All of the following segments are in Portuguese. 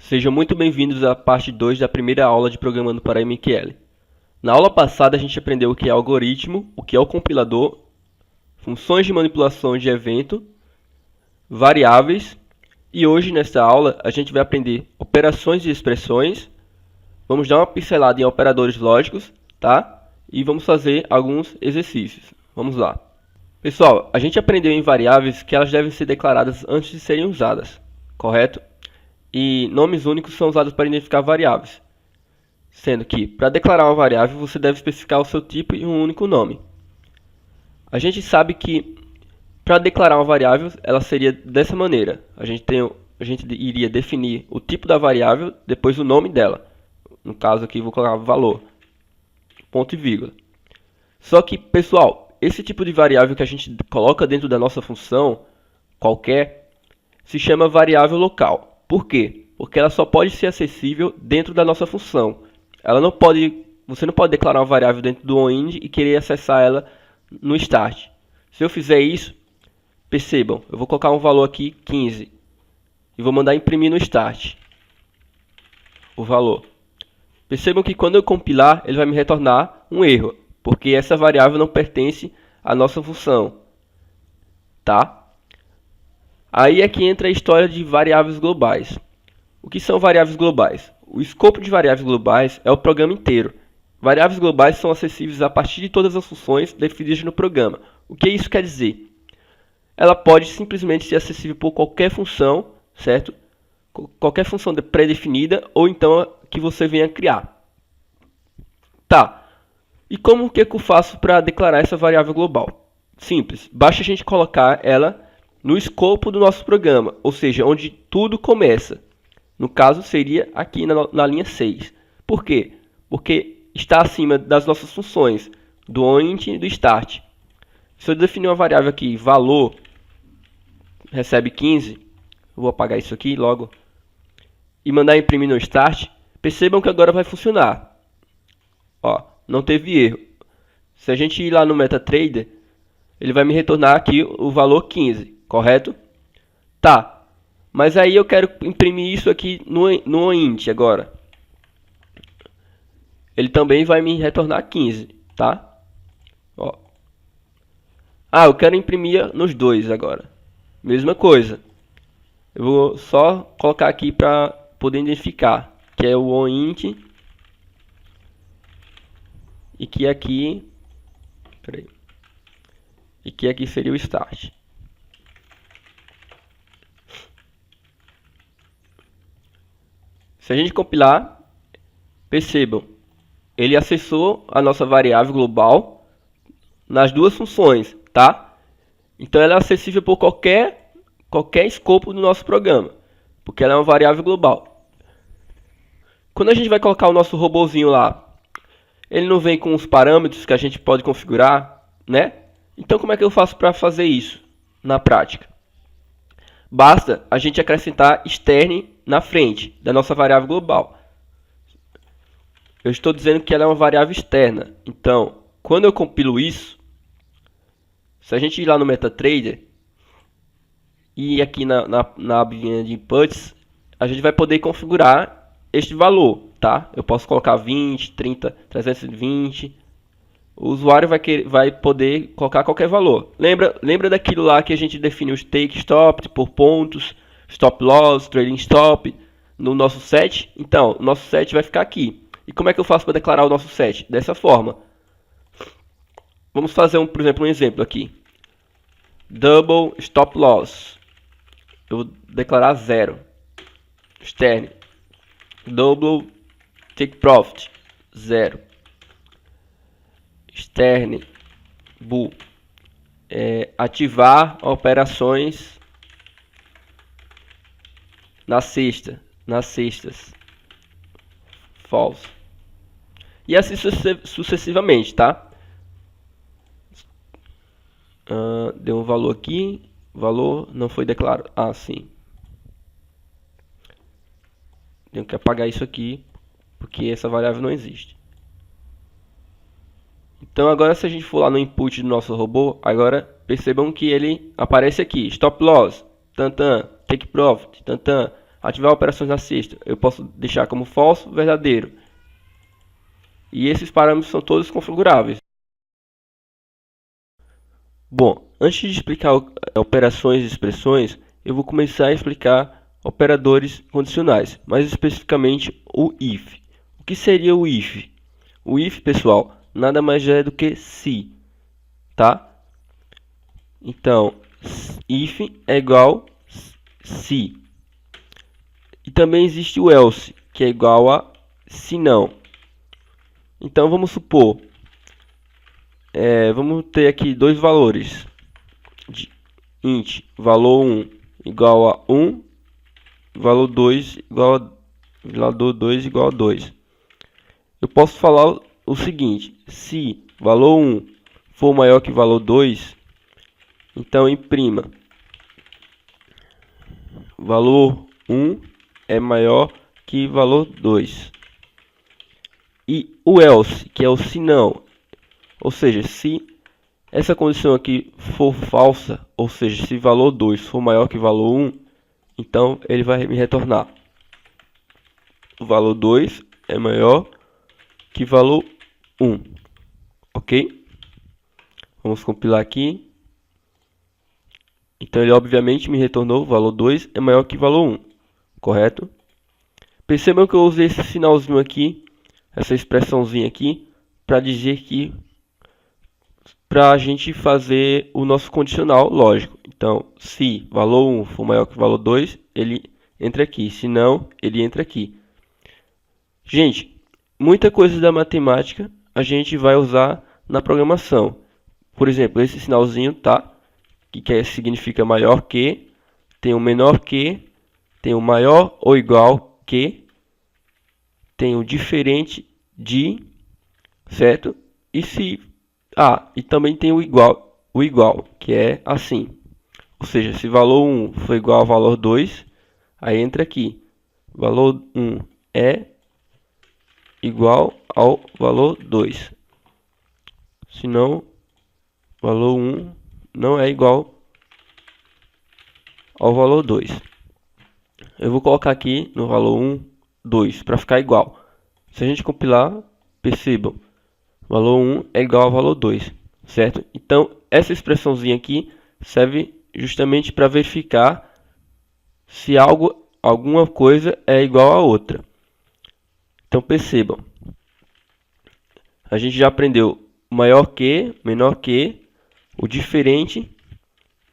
Sejam muito bem-vindos à parte 2 da primeira aula de Programando para MQL. Na aula passada a gente aprendeu o que é algoritmo, o que é o compilador, funções de manipulação de evento, variáveis, e hoje nesta aula a gente vai aprender operações e expressões, vamos dar uma pincelada em operadores lógicos, tá? E vamos fazer alguns exercícios. Vamos lá. Pessoal, a gente aprendeu em variáveis que elas devem ser declaradas antes de serem usadas, correto? E nomes únicos são usados para identificar variáveis, sendo que, para declarar uma variável, você deve especificar o seu tipo e um único nome. A gente sabe que, para declarar uma variável, ela seria dessa maneira. A gente iria definir o tipo da variável, depois o nome dela. No caso aqui, vou colocar valor, ponto e vírgula. Só que, pessoal, esse tipo de variável que a gente coloca dentro da nossa função, qualquer, se chama variável local. Por quê? Porque ela só pode ser acessível dentro da nossa função. Você não pode declarar uma variável dentro do onInd e querer acessar ela no start. Se eu fizer isso, percebam, eu vou colocar um valor aqui, 15, e vou mandar imprimir no start o valor. Percebam que quando eu compilar, ele vai me retornar um erro, porque essa variável não pertence à nossa função, tá? Aí é que entra a história de variáveis globais. O que são variáveis globais? O escopo de variáveis globais é o programa inteiro. Variáveis globais são acessíveis a partir de todas as funções definidas no programa. O que isso quer dizer? Ela pode simplesmente ser acessível por qualquer função, certo? Qualquer função pré-definida ou então a que você venha criar. Tá. E como que eu faço para declarar essa variável global? Simples. Basta a gente colocar ela no escopo do nosso programa, ou seja, onde tudo começa. No caso, seria aqui na linha 6. Por quê? Porque está acima das nossas funções, do onInt e do start. Se eu definir uma variável aqui, valor, recebe 15, vou apagar isso aqui logo, e mandar imprimir no start, percebam que agora vai funcionar. Ó, não teve erro. Se a gente ir lá no MetaTrader, ele vai me retornar aqui o valor 15. Correto? Tá. Mas aí eu quero imprimir isso aqui no onInt agora. Ele também vai me retornar 15, tá? Ó. Ah, eu quero imprimir nos dois agora. Mesma coisa. Eu vou só colocar aqui para poder identificar, que é o onInt e que aqui, peraí. E que aqui seria o start. Se a gente compilar, percebam, ele acessou a nossa variável global nas duas funções, tá? Então ela é acessível por qualquer escopo do nosso programa, porque ela é uma variável global. Quando a gente vai colocar o nosso robozinho lá, ele não vem com os parâmetros que a gente pode configurar, né? Então como é que eu faço para fazer isso na prática? Basta a gente acrescentar extern na frente da nossa variável global. Eu estou dizendo que ela é uma variável externa. Então, quando eu compilo isso, se a gente ir lá no MetaTrader e aqui na abinha de inputs, a gente vai poder configurar este valor, tá? Eu posso colocar 20, 30, 320. O usuário vai poder colocar qualquer valor. Lembra daquilo lá que a gente define os take stop por pontos, stop loss, trailing stop no nosso set? Então, o nosso set vai ficar aqui. E como é que eu faço para declarar o nosso set? Dessa forma. Vamos fazer, por exemplo, um exemplo aqui. Double stop loss. Eu vou declarar 0. Extern. Double take profit. 0. Extern bool, ativar operações nas cestas, false, e assim sucessivamente, tá? Deu um valor aqui, valor não foi declarado, sim, tenho que apagar isso aqui porque essa variável não existe. Então agora se a gente for lá no input do nosso robô, agora percebam que ele aparece aqui, stop loss, tantan, take profit, tantan, ativar operações na cesta, eu posso deixar como falso, verdadeiro. E esses parâmetros são todos configuráveis. Bom, antes de explicar operações e expressões, eu vou começar a explicar operadores condicionais, mais especificamente o if. O que seria o if? O if, pessoal, nada mais é do que se, tá? Então, if é igual se. E também existe o else, que é igual a se não. Então, vamos supor, vamos ter aqui dois valores de int, valor 1 igual a 1, valor 2 igual a valor 2 igual a 2. Eu posso falar o seguinte: se valor 1 for maior que valor 2, então imprima valor 1 é maior que valor 2. E o else, que é o se não, ou seja, se essa condição aqui for falsa, ou seja, se valor 2 for maior que valor 1, então ele vai me retornar o valor 2 é maior que valor 1, ok? Vamos compilar aqui. Então ele obviamente me retornou o valor 2 é maior que valor 1, correto? Percebam que eu usei esse sinalzinho aqui, essa expressãozinha aqui, para dizer que para a gente fazer o nosso condicional lógico. Então, se valor 1 for maior que valor 2, ele entra aqui. Se não, ele entra aqui. Gente, muita coisa da matemática a gente vai usar na programação. Por exemplo, esse sinalzinho, tá? Que significa maior que, tem o menor que, tem o maior ou igual que, tem o diferente de, certo? E se e também tem o igual, que é assim. Ou seja, se valor 1 for igual a valor 2, aí entra aqui. Valor 1 é igual ao valor 2. Se não, valor 1 não é igual ao valor 2. Eu vou colocar aqui no valor 1, 2, para ficar igual. Se a gente compilar, percebam, valor 1 é igual ao valor 2, certo? Então, essa expressãozinha aqui serve justamente para verificar se alguma coisa é igual a outra. Então, percebam, a gente já aprendeu maior que, menor que, o diferente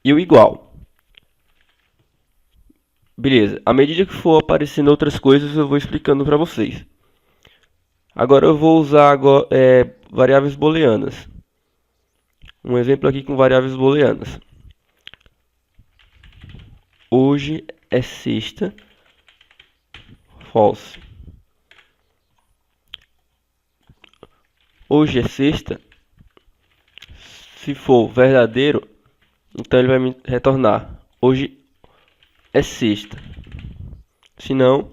e o igual. Beleza, à medida que for aparecendo outras coisas, eu vou explicando para vocês. Agora eu vou usar variáveis booleanas. Um exemplo aqui com variáveis booleanas. Hoje é sexta, false. Hoje é sexta. Se for verdadeiro, então ele vai me retornar hoje é sexta. Se não,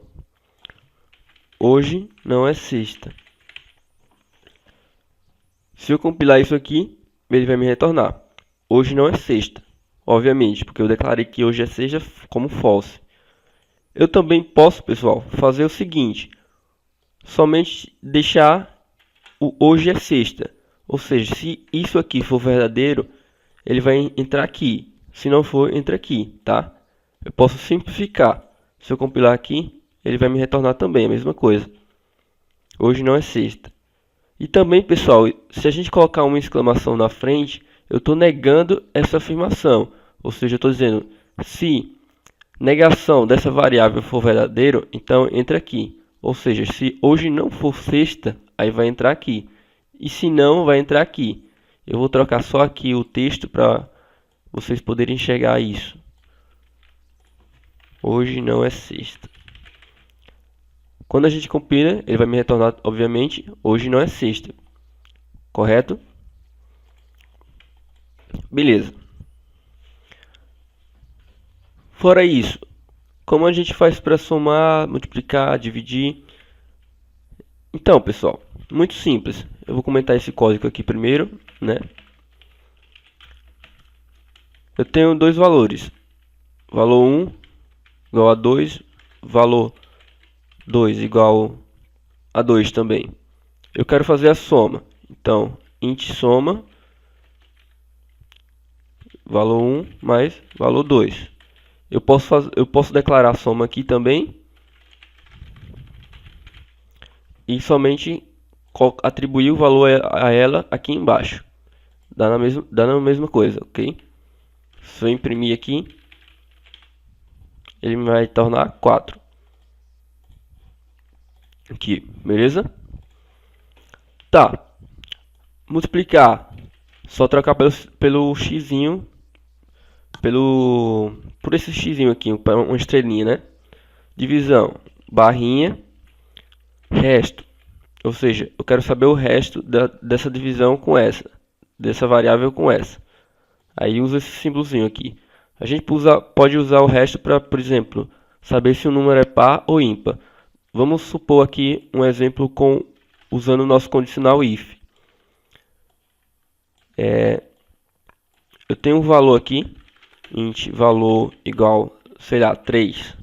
hoje não é sexta. Se eu compilar isso aqui, ele vai me retornar hoje não é sexta. Obviamente, porque eu declarei que hoje é sexta como false. Eu também posso, pessoal, fazer o seguinte: somente deixar o hoje é sexta. Ou seja, se isso aqui for verdadeiro, ele vai entrar aqui. Se não for, entra aqui, tá? Eu posso simplificar. Se eu compilar aqui, ele vai me retornar também a mesma coisa. Hoje não é sexta. E também, pessoal, se a gente colocar uma exclamação na frente, eu estou negando essa afirmação. Ou seja, eu estou dizendo, se negação dessa variável for verdadeiro, então entra aqui. Ou seja, se hoje não for sexta, aí vai entrar aqui. E se não, vai entrar aqui. Eu vou trocar só aqui o texto para vocês poderem enxergar isso. Hoje não é sexta. Quando a gente compila, ele vai me retornar, obviamente, hoje não é sexta. Correto? Beleza. Fora isso, como a gente faz para somar, multiplicar, dividir? Então, pessoal, muito simples. Eu vou comentar esse código aqui primeiro, né? Eu tenho dois valores. Valor 1 igual a 2, valor 2 igual a 2 também. Eu quero fazer a soma. Então, int soma valor 1 mais valor 2. Eu posso declarar a soma aqui também e somente atribuir o valor a ela aqui embaixo. Dá na mesma coisa, ok? Se eu imprimir aqui, ele vai tornar 4. Aqui, beleza? Tá. Multiplicar. Só trocar pelo xzinho. Por esse xzinho aqui, uma estrelinha, né? Divisão. Barrinha. Resto. Ou seja, eu quero saber o resto dessa divisão com essa. Dessa variável com essa. Aí usa esse símbolozinho aqui. A gente pode usar o resto para, por exemplo, saber se o número é par ou ímpar. Vamos supor aqui um exemplo usando o nosso condicional if. Eu tenho um valor aqui, int valor igual, sei lá, 3.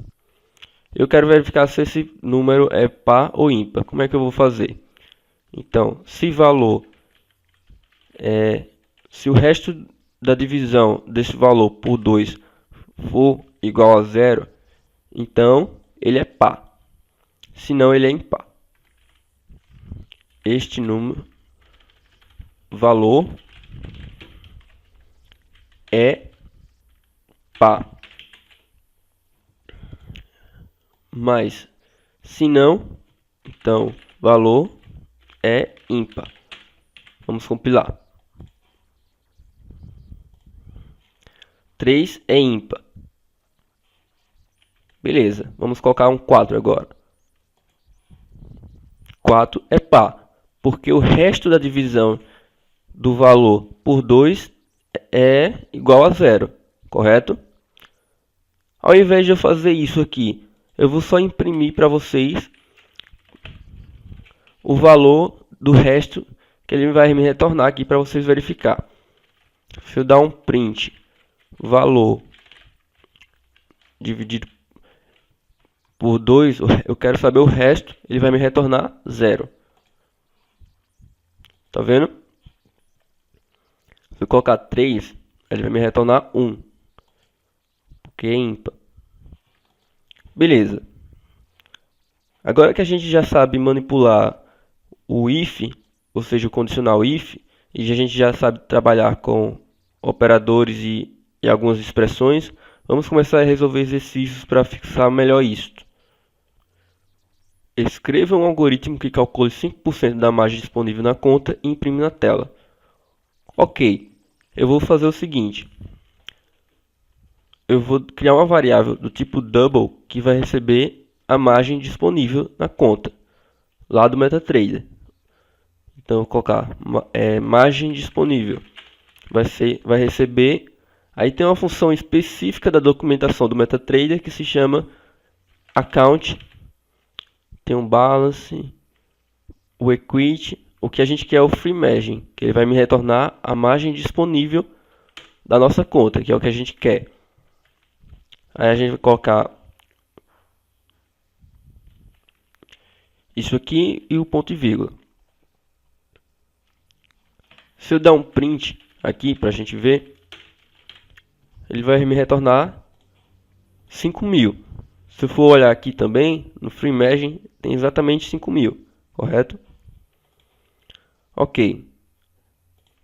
Eu quero verificar se esse número é par ou ímpar. Como é que eu vou fazer? Então, se o resto da divisão desse valor por 2 for igual a 0, então ele é par. Se não, ele é impar. Este número, valor, é par. Mas, se não, então, valor é ímpar. Vamos compilar. 3 é ímpar. Beleza, vamos colocar um 4 agora. 4 é par, porque o resto da divisão do valor por 2 é igual a 0, correto? Ao invés de eu fazer isso aqui, eu vou só imprimir para vocês o valor do resto que ele vai me retornar aqui para vocês verificar. Se eu dar um print valor dividido por 2, eu quero saber o resto, ele vai me retornar 0. Tá vendo? Se eu colocar 3, ele vai me retornar 1. Porque é ímpar. Beleza. Agora que a gente já sabe manipular o if, ou seja, o condicional if, e a gente já sabe trabalhar com operadores e algumas expressões, vamos começar a resolver exercícios para fixar melhor isto. Escreva um algoritmo que calcule 5% da margem disponível na conta e imprime na tela. Ok, eu vou fazer o seguinte. Eu vou criar uma variável do tipo double que vai receber a margem disponível na conta, lá do MetaTrader. Então, eu vou colocar margem disponível. Vai receber. Aí tem uma função específica da documentação do MetaTrader que se chama account. Tem um balance, o equity. O que a gente quer é o free margin, que ele vai me retornar a margem disponível da nossa conta, que é o que a gente quer. Aí a gente vai colocar isso aqui e o ponto e vírgula. Se eu dar um print aqui para a gente ver, ele vai me retornar 5.000. Se eu for olhar aqui também, no free margin tem exatamente 5.000, correto? Ok.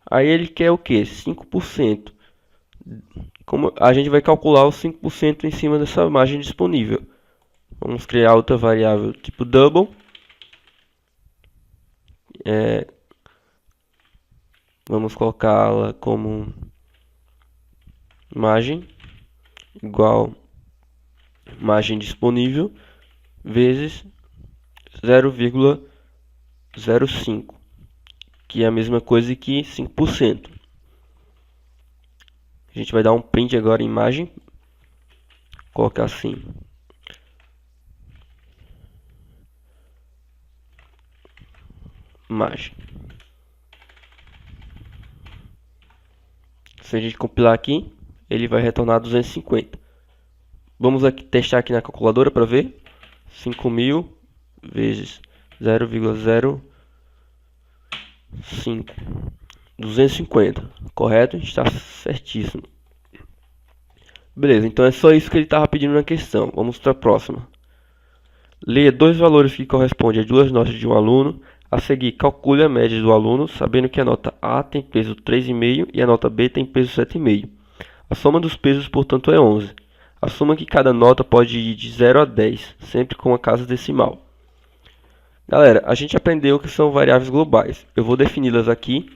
Aí ele quer o que? 5%. Como a gente vai calcular os 5% em cima dessa margem disponível. Vamos criar outra variável tipo double. Vamos colocá-la como margem igual margem disponível vezes 0,05, que é a mesma coisa que 5%. A gente vai dar um print agora em imagem, colocar assim. Margem. Se a gente compilar aqui, ele vai retornar 250. Vamos aqui testar aqui na calculadora para ver. 5.000 vezes 0,05. 250, correto? Está certíssimo. Beleza, então é só isso que ele estava pedindo na questão. Vamos para a próxima. Leia dois valores que correspondem a duas notas de um aluno. A seguir, calcule a média do aluno, sabendo que a nota A tem peso 3,5 e a nota B tem peso 7,5. A soma dos pesos, portanto, é 11. Assuma que cada nota pode ir de 0 a 10, sempre com a casa decimal. Galera, a gente aprendeu que são variáveis globais. Eu vou defini-las aqui,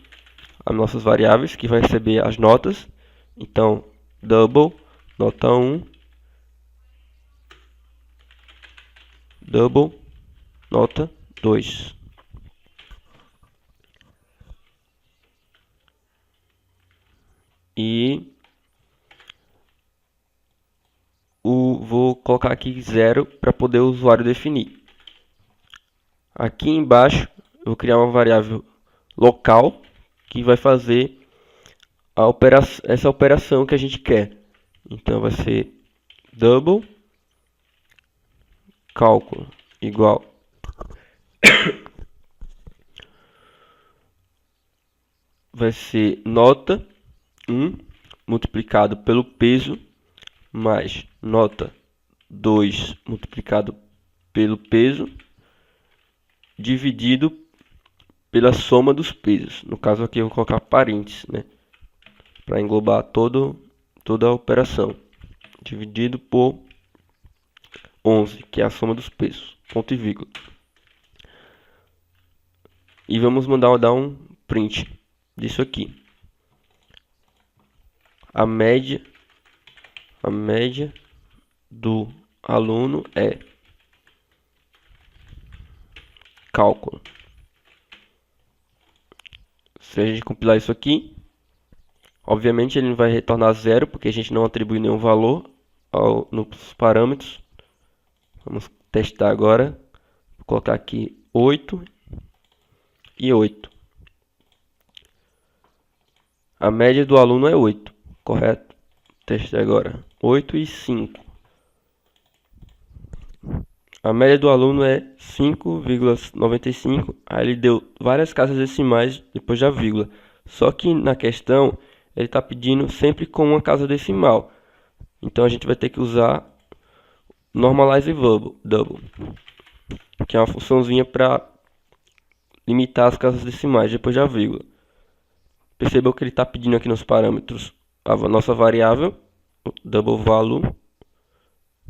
as nossas variáveis, que vai receber as notas. Então, double, nota 1, double, nota 2. E vou colocar aqui 0 para poder o usuário definir. Aqui embaixo eu vou criar uma variável local que vai fazer essa operação que a gente quer. Então vai ser double cálculo igual vai ser nota 1 multiplicado pelo peso mais nota 2 multiplicado pelo peso dividido pela soma dos pesos. No caso aqui eu vou colocar parênteses, né, para englobar toda a operação. Dividido por 11, que é a soma dos pesos. Ponto e vírgula. E vamos dar um print disso aqui. A média do aluno é cálculo. Se a gente compilar isso aqui, obviamente ele não vai retornar 0, porque a gente não atribui nenhum valor nos parâmetros. Vamos testar agora. Vou colocar aqui 8 e 8. A média do aluno é 8, correto? Teste agora. 8 e 5. A média do aluno é 5,95. Aí ele deu várias casas decimais depois da vírgula. Só que na questão ele está pedindo sempre com uma casa decimal. Então a gente vai ter que usar normalize double, que é uma funçãozinha para limitar as casas decimais depois da vírgula. Percebeu que ele está pedindo aqui nos parâmetros a nossa variável, double value,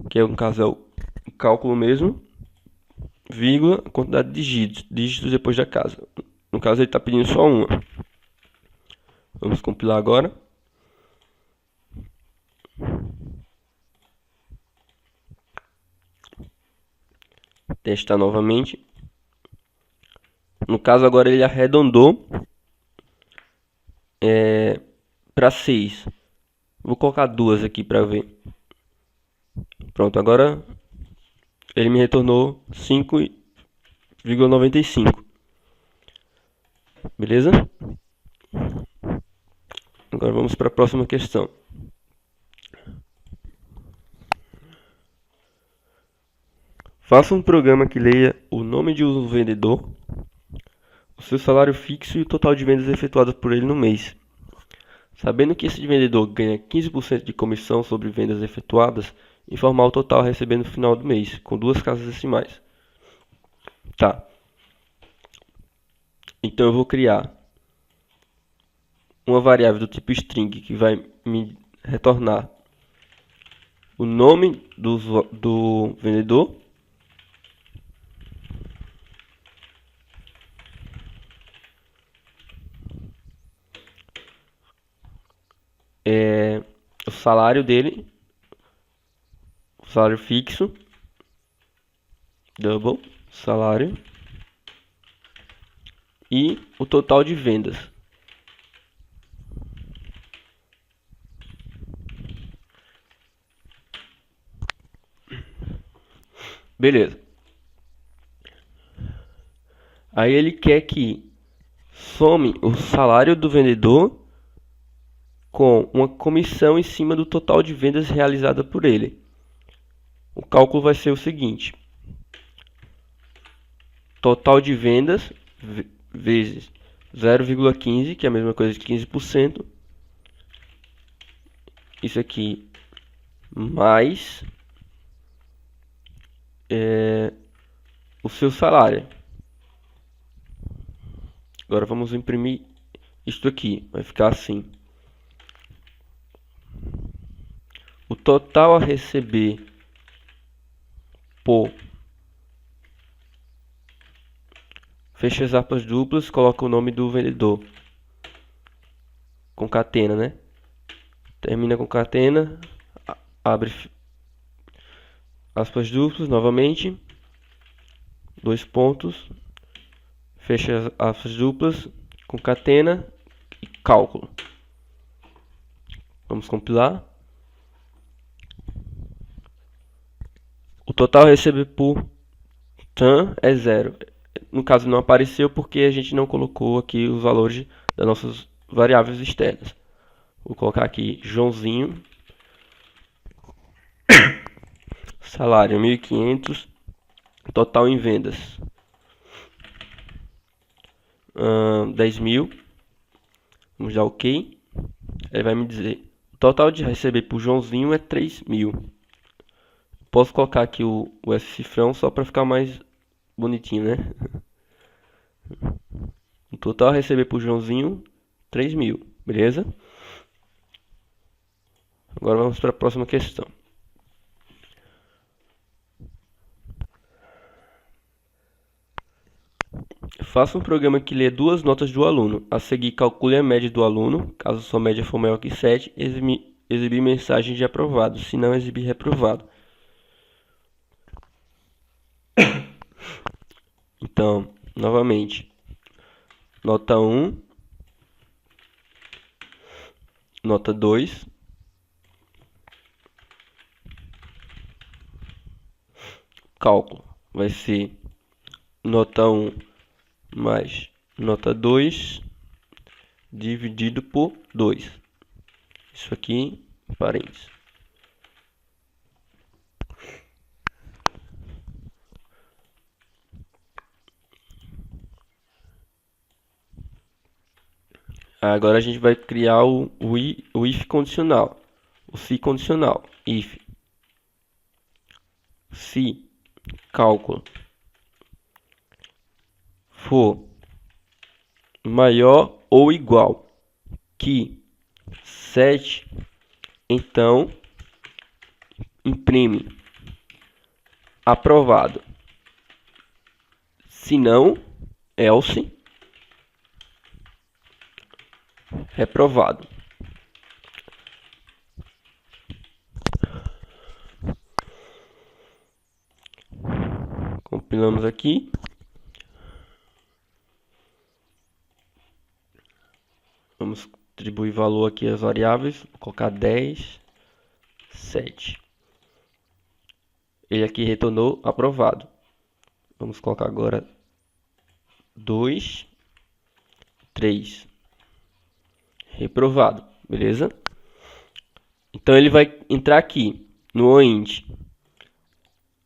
que no caso é o cálculo mesmo, vírgula, quantidade de dígitos depois da casa. No caso ele está pedindo só uma. Vamos compilar agora. Testar novamente. No caso agora ele arredondou para 6. Vou colocar duas aqui para ver. Pronto, agora ele me retornou 5,95. Beleza? Agora vamos para a próxima questão. Faça um programa que leia o nome de um vendedor, o seu salário fixo e o total de vendas efetuadas por ele no mês. Sabendo que esse vendedor ganha 15% de comissão sobre vendas efetuadas, informar o total a receber no final do mês, com duas casas decimais. Tá. Então eu vou criar uma variável do tipo string que vai me retornar o nome do vendedor o salário dele, o salário fixo, double, salário, e o total de vendas. Beleza. Aí ele quer que some o salário do vendedor com uma comissão em cima do total de vendas realizada por ele. O cálculo vai ser o seguinte: total de vendas vezes 0,15, que é a mesma coisa de 15%. Isso aqui mais o seu salário. Agora vamos imprimir isto aqui. Vai ficar assim. O total a receber por... Fecha as aspas duplas, coloca o nome do vendedor. Concatena, né? Termina concatena, abre aspas duplas novamente, dois pontos, fecha as aspas duplas, concatena e cálculo. Vamos compilar. O total a receber por TAM é 0. No caso não apareceu porque a gente não colocou aqui os valores das nossas variáveis externas. Vou colocar aqui Joãozinho, salário 1.500, total em vendas 10.000. Vamos dar OK. Ele vai me dizer o total de receber por Joãozinho é 3.000. Posso colocar aqui o F cifrão só para ficar mais bonitinho, né? O total a receber por Joãozinho 3.000, beleza? Agora vamos para a próxima questão. Faça um programa que lê duas notas do aluno. A seguir, calcule a média do aluno. Caso sua média for maior que 7, exibir mensagem de aprovado. Se não, exibir reprovado. Então, novamente, nota 1, nota 2, cálculo. Vai ser nota 1 mais nota 2 dividido por 2. Isso aqui, parênteses. Agora a gente vai criar o if condicional. O se condicional. If. Se cálculo for maior ou igual que 7, então imprime aprovado. Se não, else reprovado. Compilamos aqui. Vamos atribuir valor aqui às variáveis. Vou colocar 10, 7. Ele aqui retornou aprovado. Vamos colocar agora 2, 3. Reprovado, beleza? Então ele vai entrar aqui no OINT.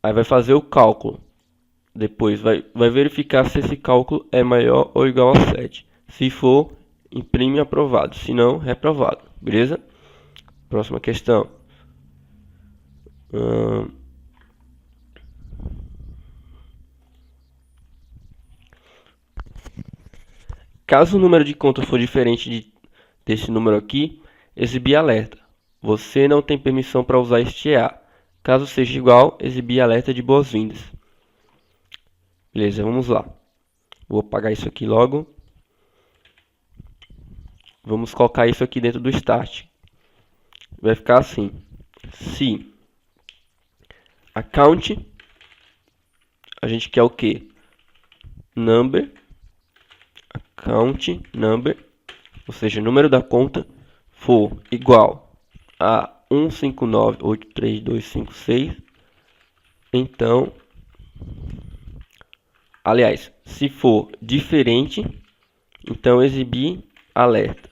Aí vai fazer o cálculo. Depois vai verificar se esse cálculo é maior ou igual a 7. Se for, imprime aprovado. Se não, reprovado. Beleza? Próxima questão. Caso o número de conta for diferente desse número aqui, exibir alerta. Você não tem permissão para usar este EA. Caso seja igual, exibir alerta de boas-vindas. Beleza, vamos lá. Vou apagar isso aqui logo. Vamos colocar isso aqui dentro do start. Vai ficar assim. Se account, a gente quer o que? Number, account number, ou seja, número da conta, for igual a 159832556, então, aliás, se for diferente, então exibir alerta.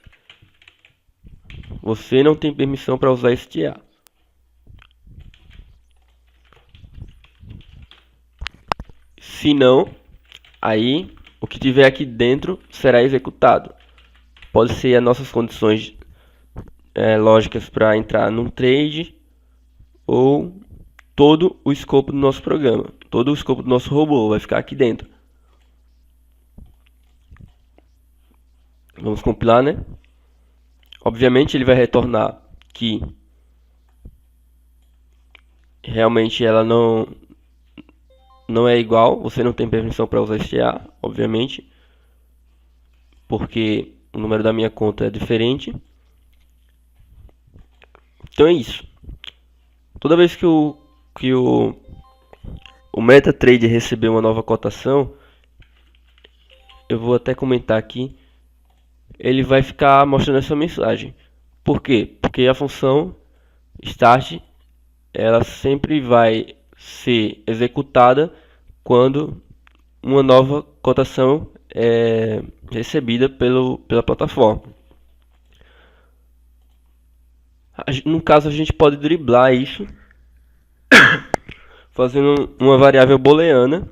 Você não tem permissão para usar este EA. Se não, Aí, o que tiver aqui dentro será executado. Pode ser as nossas condições lógicas para entrar num trade, ou todo o escopo do nosso programa, todo o escopo do nosso robô vai ficar aqui dentro. Vamos compilar, né? Obviamente ele vai retornar que realmente ela não é igual, você não tem permissão para usar STA, obviamente, porque o número da minha conta é diferente. Então é isso. Toda vez que o MetaTrader receber uma nova cotação, eu vou até comentar aqui, ele vai ficar mostrando essa mensagem. Por quê? Porque a função start ela sempre vai ser executada quando uma nova cotação é recebida pela plataforma. No caso, a gente pode driblar isso fazendo uma variável booleana.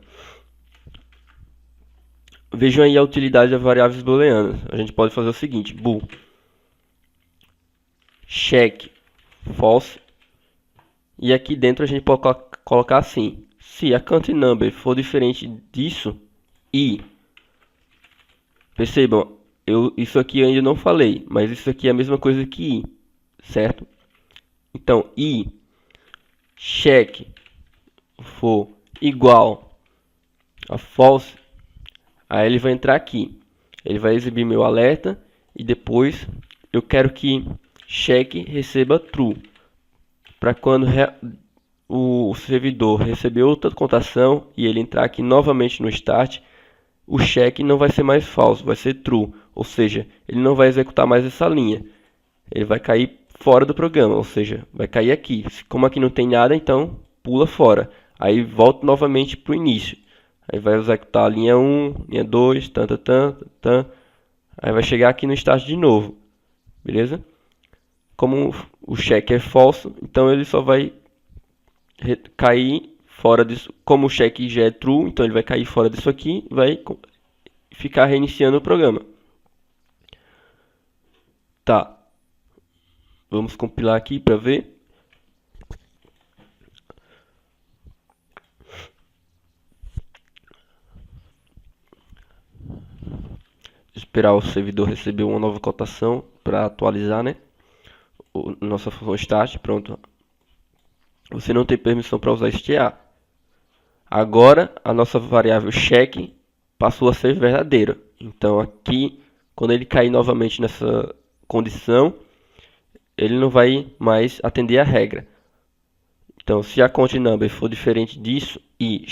Vejam aí a utilidade das variáveis booleanas. A gente pode fazer o seguinte: bool check false, e aqui dentro a gente pode colocar assim: se a count number for diferente disso, e percebam, isso aqui eu ainda não falei, mas isso aqui é a mesma coisa que i, certo? Então, i check for igual a false, aí ele vai entrar aqui, ele vai exibir meu alerta, e depois eu quero que check receba true, para quando o servidor receber outra cotação e ele entrar aqui novamente no start, o check não vai ser mais falso, vai ser true, ou seja, ele não vai executar mais essa linha, ele vai cair fora do programa, ou seja, vai cair aqui. Como aqui não tem nada, então pula fora, aí volta novamente para o início, aí vai executar a linha 1, linha 2, aí vai chegar aqui no start de novo, beleza? Como o check é falso, então ele só vai cair fora disso. Como o check já é true, então ele vai cair fora disso aqui, vai ficar reiniciando o programa. Tá, vamos compilar aqui para ver. Esperar o servidor receber uma nova cotação para atualizar, né? Nossa função start, pronto. Você não tem permissão para usar STA. Agora a nossa variável check passou a ser verdadeira. Então aqui, quando ele cair novamente nessa condição, ele não vai mais atender a regra. Então, se a count number for diferente disso e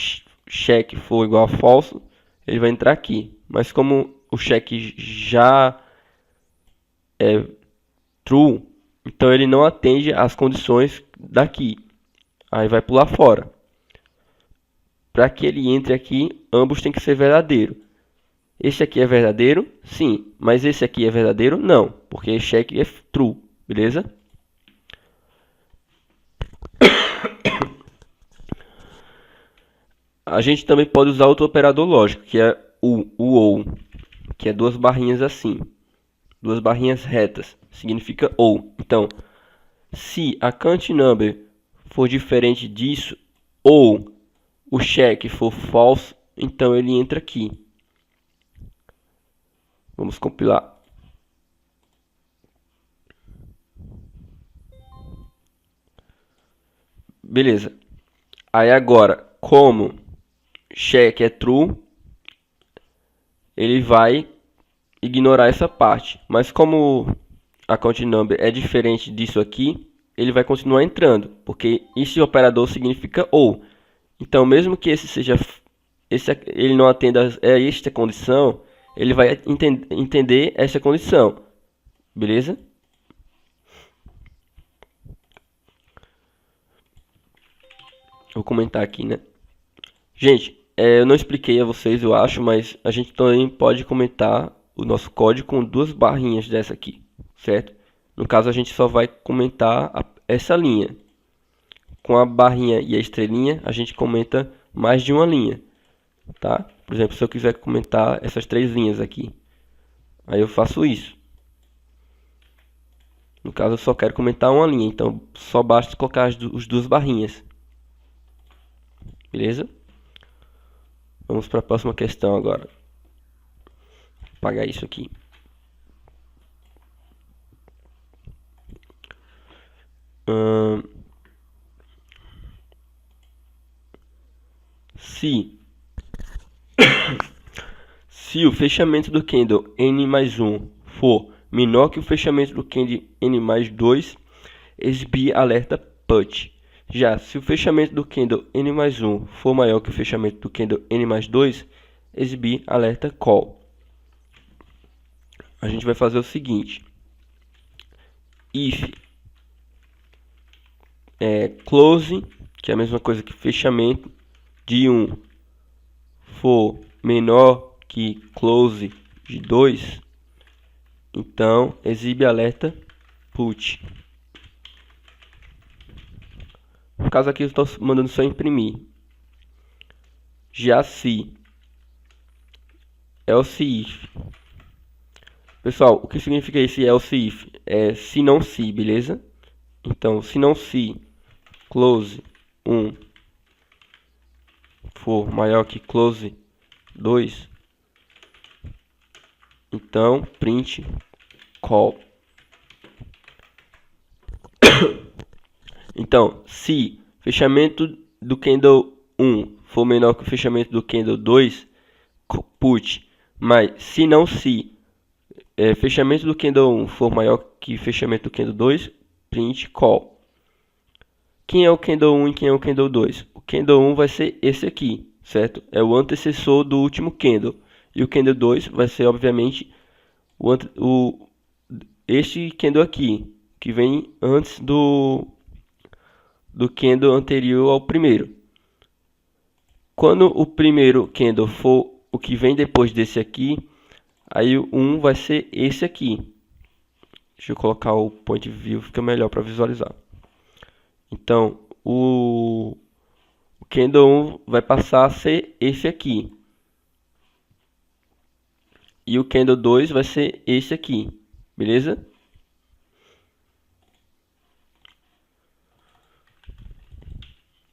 check for igual a falso, ele vai entrar aqui. Mas como o check já é true, então ele não atende às condições daqui. Aí vai pular fora. Para que ele entre aqui, ambos têm que ser verdadeiro. Esse aqui é verdadeiro? Sim. Mas esse aqui é verdadeiro? Não. Porque check é true. Beleza? A gente também pode usar outro operador lógico, que é o ou, que é duas barrinhas assim. Duas barrinhas retas. Significa ou. Então, se a count number for diferente disso, ou o check for false, então ele entra aqui. Vamos compilar. Beleza. Aí agora, como check é true, ele vai ignorar essa parte. Mas como a count number é diferente disso aqui, ele vai continuar entrando, porque esse operador significa ou. Então, mesmo que ele não atenda a esta condição, ele vai entender essa condição. Beleza? Vou comentar aqui, né? Gente, eu não expliquei a vocês, eu acho, mas a gente também pode comentar o nosso código com duas barrinhas dessa aqui, certo? No caso, a gente só vai comentar essa linha. Com a barrinha e a estrelinha, a gente comenta mais de uma linha, tá? Por exemplo, se eu quiser comentar essas três linhas aqui, aí eu faço isso. No caso, eu só quero comentar uma linha, então só basta colocar as duas barrinhas. Beleza? Vamos para a próxima questão agora. Vou apagar isso aqui. Se o fechamento do candle N+1 for menor que o fechamento do candle N+2, exibe alerta put. Já se o fechamento do candle N+1 for maior que o fechamento do candle N+2, exibir alerta call. A gente vai fazer o seguinte: if close, que é a mesma coisa que fechamento de 1, for menor que close de 2, então exibe alerta put. No caso aqui eu estou mandando só imprimir. Já se else if, pessoal, o que significa esse else if? É se não se, beleza? Então, se não se close 1 for maior que close 2, então print call. Então, se fechamento do candle 1 for menor que o fechamento do candle 2, put. Mas se não se fechamento do candle 1 for maior que fechamento do candle 2, print call. Quem é o candle 1 e quem é o candle 2? O candle 1 vai ser esse aqui, certo? É o antecessor do último candle. E o candle 2 vai ser, obviamente, este candle aqui, que vem antes do candle anterior ao primeiro. Quando o primeiro candle for o que vem depois desse aqui, aí o 1 vai ser esse aqui. Deixa eu colocar o point view, fica melhor para visualizar. Então, o candle 1 vai passar a ser esse aqui. E o candle 2 vai ser esse aqui. Beleza?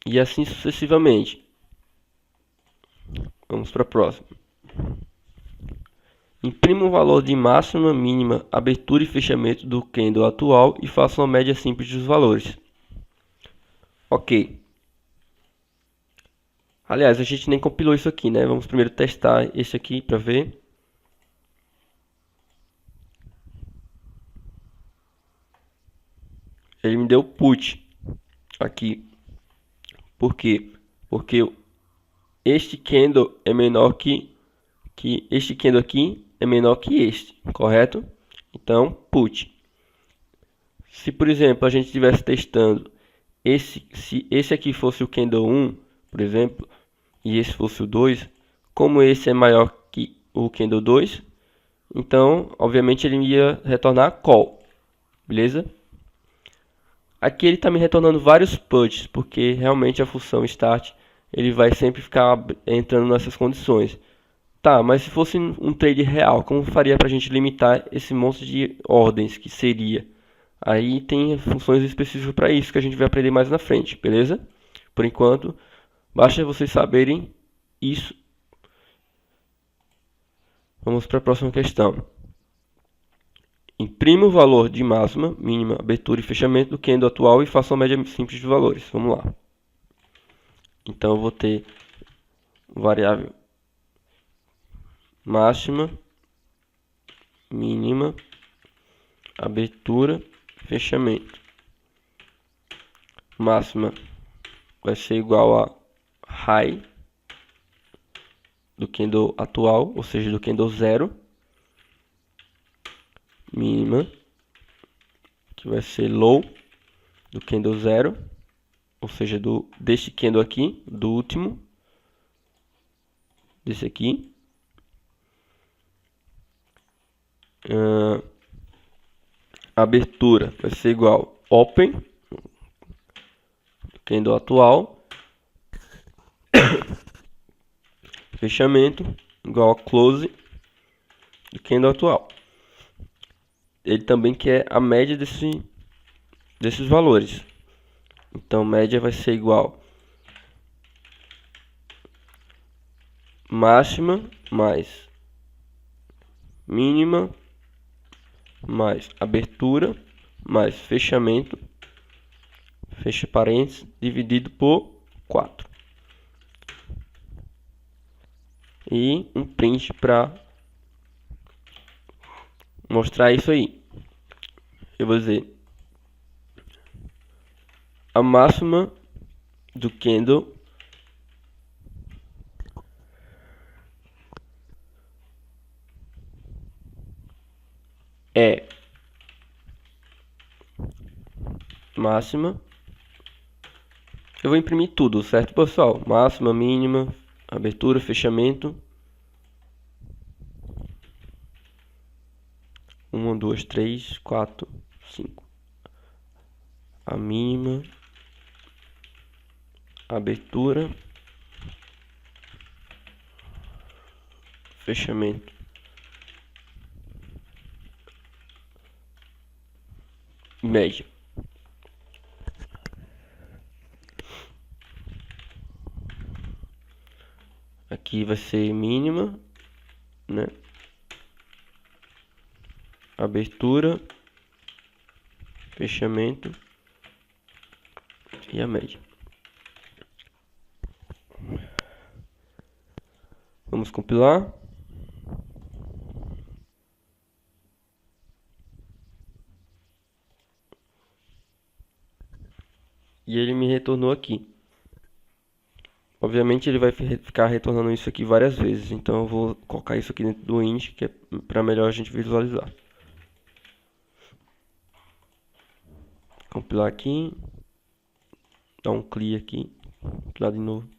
E assim sucessivamente. Vamos para a próxima. Imprima o valor de máxima, mínima, abertura e fechamento do candle atual e faça uma média simples dos valores. Ok. Aliás, a gente nem compilou isso aqui, né? Vamos primeiro testar esse aqui para ver. Ele me deu put aqui. Por quê? Porque este candle é menor que este candle aqui é menor que este, correto? Então, put. Se, por exemplo, a gente estivesse testando se esse aqui fosse o candle 1, por exemplo, e esse fosse o 2, como esse é maior que o candle 2, então, obviamente, ele ia retornar call, beleza? Aqui ele está me retornando vários puts, porque realmente a função start ele vai sempre ficar entrando nessas condições. Tá, mas se fosse um trade real, como faria para a gente limitar esse monte de ordens que seria? Aí tem funções específicas para isso que a gente vai aprender mais na frente, beleza? Por enquanto, basta vocês saberem isso. Vamos para a próxima questão. Imprima o valor de máxima, mínima, abertura e fechamento do candle atual e faça uma média simples de valores. Vamos lá. Então eu vou ter variável máxima, mínima, abertura, fechamento. Máxima vai ser igual a high do candle atual, ou seja, do candle 0. Mínima, que vai ser low do candle 0, ou seja, deste candle aqui, do último, desse aqui. Abertura vai ser igual open do candle atual. fechamento igual a close do candle atual. Ele também quer a média desses valores. Então, média vai ser igual máxima mais mínima mais abertura mais fechamento, fecha parênteses, dividido por 4. E um print para mostrar isso aí. Eu vou dizer a máxima do candle é máxima. Eu vou imprimir tudo, certo, pessoal? Máxima, mínima, abertura, fechamento. 1, 2, 3, 4, 5. A mínima, abertura, fechamento. Média. Aqui vai ser mínima, né? Abertura, fechamento e a média. Vamos compilar. E ele me retornou aqui. Obviamente ele vai ficar retornando isso aqui várias vezes. Então eu vou colocar isso aqui dentro do int, que é para melhor a gente visualizar. Compilar aqui. Dar um clear aqui. Compilar de novo.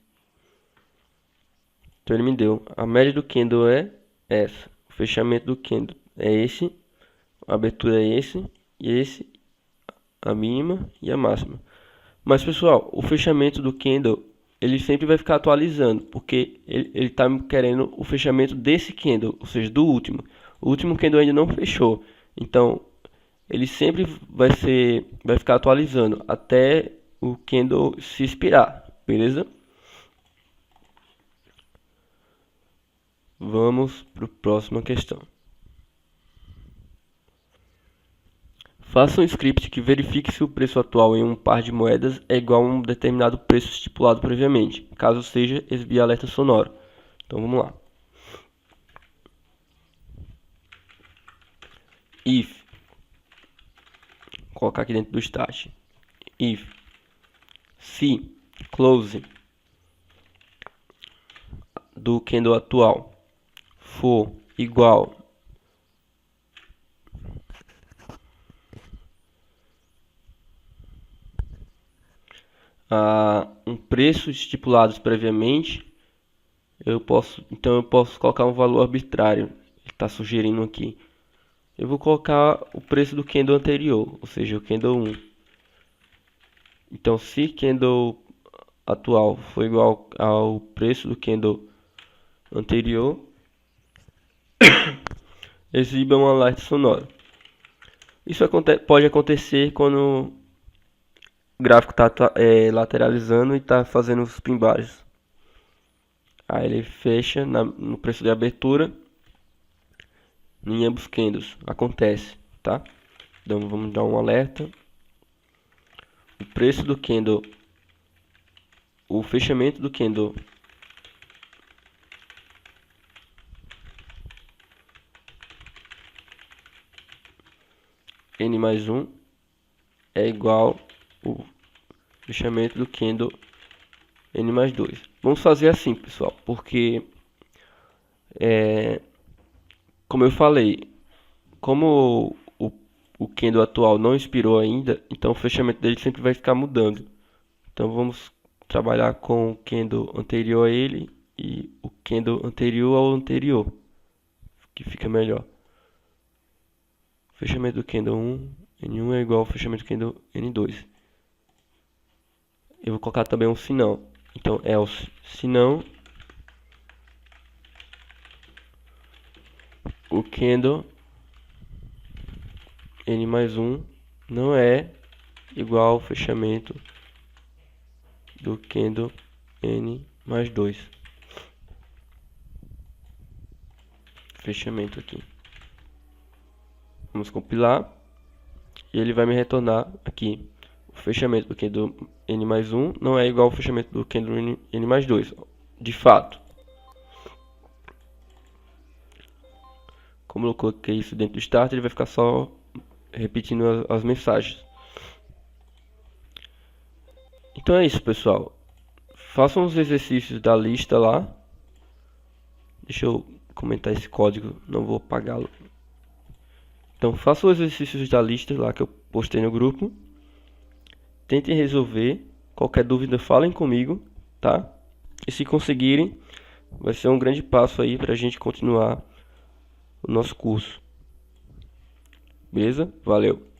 Então ele me deu. A média do candle é essa. O fechamento do candle é esse. A abertura é esse. E esse. A mínima e a máxima. Mas pessoal, o fechamento do candle ele sempre vai ficar atualizando, porque ele está querendo o fechamento desse candle, ou seja, do último. O último candle ainda não fechou, então ele sempre vai ficar atualizando até o candle se expirar, beleza? Vamos para a próxima questão. Faça um script que verifique se o preço atual em um par de moedas é igual a um determinado preço estipulado previamente. Caso seja, exibir alerta sonoro. Então vamos lá. If. Vou colocar aqui dentro do start. If. Se close do candle atual for igual a um preço estipulado previamente, eu posso colocar um valor arbitrário. Ele está sugerindo aqui. Eu vou colocar o preço do candle anterior, ou seja, o candle 1. Então, se candle atual for igual ao preço do candle anterior, exiba um alerta sonoro. Isso pode acontecer quando o gráfico está lateralizando e está fazendo os pimbares. Aí ele fecha no preço de abertura em ambos candles. Acontece, tá? Então vamos dar um alerta. O preço do candle, o fechamento do candle N mais 1 é igual ao fechamento do candle N mais 2. Vamos fazer assim, pessoal, porque como eu falei, como o candle atual não expirou ainda, então o fechamento dele sempre vai ficar mudando. Então vamos trabalhar com o candle anterior a ele e o candle anterior ao anterior, que fica melhor. O fechamento do candle 1, N1 é igual ao fechamento do candle N2. Eu vou colocar também um senão. Então else, senão o candle n mais 1 não é igual ao fechamento do candle n mais 2. Fechamento aqui. Vamos compilar. E ele vai me retornar aqui. O fechamento do candle n mais 1 não é igual ao fechamento do candle n mais 2. De fato. Como eu coloquei isso dentro do start, ele vai ficar só repetindo as mensagens. Então é isso, pessoal. Façam os exercícios da lista lá. Deixa eu comentar esse código, não vou apagá-lo. Então façam os exercícios da lista lá que eu postei no grupo. Tentem resolver. Qualquer dúvida, falem comigo, tá? E se conseguirem, vai ser um grande passo aí para a gente continuar o nosso curso. Beleza? Valeu!